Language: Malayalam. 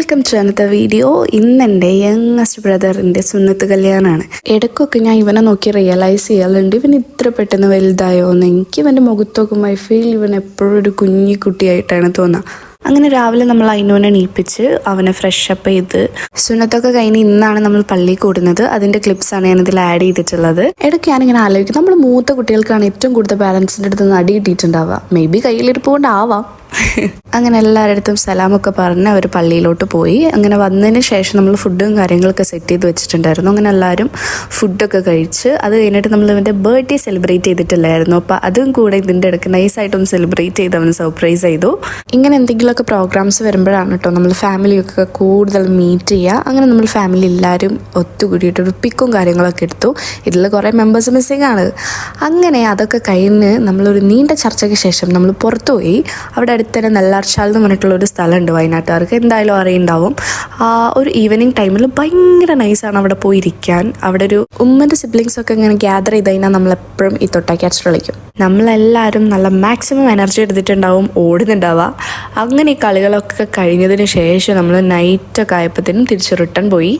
Welcome to another video. ഇന്നെൻ്റെ യങ്ങസ്റ്റ് ബ്രദറിൻ്റെ സുന്നത്ത് കല്യാണമാണ്. ഇടയ്ക്കൊക്കെ ഞാൻ ഇവനെ നോക്കി റിയലൈസ് ചെയ്യാറുണ്ട്, ഇവൻ ഇത്ര പെട്ടെന്ന് വലുതായോ എന്ന്. എനിക്ക് ഇവൻ്റെ മുഖത്ത് നോക്കുമ്പോൾ ഐ ഫീൽ ഇവൻ എപ്പോഴും ഒരു കുഞ്ഞി കുട്ടിയായിട്ടാണ് തോന്നുക. അങ്ങനെ രാവിലെ നമ്മൾ അയിനോനെ എണീപ്പിച്ച് അവനെ ഫ്രഷപ്പ് ചെയ്ത് സുന്നത്തൊക്കെ കഴിഞ്ഞ് ഇന്നാണ് നമ്മൾ പള്ളിയിൽ കൂടുന്നത്. അതിൻ്റെ ക്ലിപ്സാണ് ഞാനിതിൽ ആഡ് ചെയ്തിട്ടുള്ളത്. ഇടയ്ക്ക് ഞാനിങ്ങനെ ആലോചിക്കും, നമ്മൾ മൂത്ത കുട്ടികൾക്കാണ് ഏറ്റവും കൂടുതൽ പാരൻസിൻ്റെ അടുത്ത് നിന്ന് അടി കിട്ടിയിട്ടുണ്ടാവുക. മേ ബി കയ്യിലിരിപ്പ് കൊണ്ടാവാം. അങ്ങനെ എല്ലാവരുടെ അടുത്തും സലാമൊക്കെ പറഞ്ഞ് അവർ പള്ളിയിലോട്ട് പോയി. അങ്ങനെ വന്നതിന് ശേഷം നമ്മൾ ഫുഡും കാര്യങ്ങളൊക്കെ സെറ്റ് ചെയ്ത് വെച്ചിട്ടുണ്ടായിരുന്നു. അങ്ങനെ എല്ലാവരും ഫുഡൊക്കെ കഴിച്ച് അത് കഴിഞ്ഞിട്ട് നമ്മൾ ഇവൻ്റെ ബർത്ത്ഡേ സെലിബ്രേറ്റ് ചെയ്തിട്ടില്ലായിരുന്നു. അപ്പോൾ അതും കൂടെ ഇതിൻ്റെ ഇടയ്ക്ക് നൈസായിട്ടൊന്ന് സെലിബ്രേറ്റ് ചെയ്ത് അവന് സർപ്രൈസ് ചെയ്തു. ഇങ്ങനെ എന്തെങ്കിലുമൊക്കെ പ്രോഗ്രാംസ് വരുമ്പോഴാണ് കേട്ടോ നമ്മൾ ഫാമിലിയൊക്കെ കൂടുതൽ മീറ്റ് ചെയ്യുക. അങ്ങനെ നമ്മൾ ഫാമിലി എല്ലാവരും ഒത്തുകൂടിയിട്ടൊരു പിക്കും കാര്യങ്ങളൊക്കെ എടുത്തു. ഇതിൽ കുറേ മെമ്പേഴ്സ് മിസ്സിംഗ് ആണ്. അങ്ങനെ അതൊക്കെ കഴിഞ്ഞ് നമ്മളൊരു നീണ്ട ചർച്ചയ്ക്ക് ശേഷം നമ്മൾ പുറത്തു പോയി. അവിടെ അടുത്ത് തന്നെ നെല്ലാർച്ചാൽ എന്ന് പറഞ്ഞിട്ടുള്ളൊരു സ്ഥലമുണ്ട്, വയനാട്ടുകാർക്ക് എന്തായാലും അറിയുണ്ടാവും. ഒരു ഈവനിങ് ടൈമിൽ ഭയങ്കര നൈസാണ് അവിടെ പോയിരിക്കാൻ. അവിടെ ഒരു ഉമ്മൻ്റെ സിബ്ലിങ്സൊക്കെ ഇങ്ങനെ ഗ്യാദർ ചെയ്ത് കഴിഞ്ഞാൽ നമ്മളെപ്പോഴും ഈ തൊട്ടാക്യാച്ച് കളിക്കും. നമ്മളെല്ലാവരും നല്ല മാക്സിമം എനർജി എടുത്തിട്ടുണ്ടാവും, ഓടുന്നുണ്ടാവുക. അങ്ങനെ ഈ കളികളൊക്കെ കഴിഞ്ഞതിന് ശേഷം നമ്മൾ നൈറ്റൊക്കെ ആയപ്പോഴത്തേനും തിരിച്ച് റിട്ടേൺ പോയി.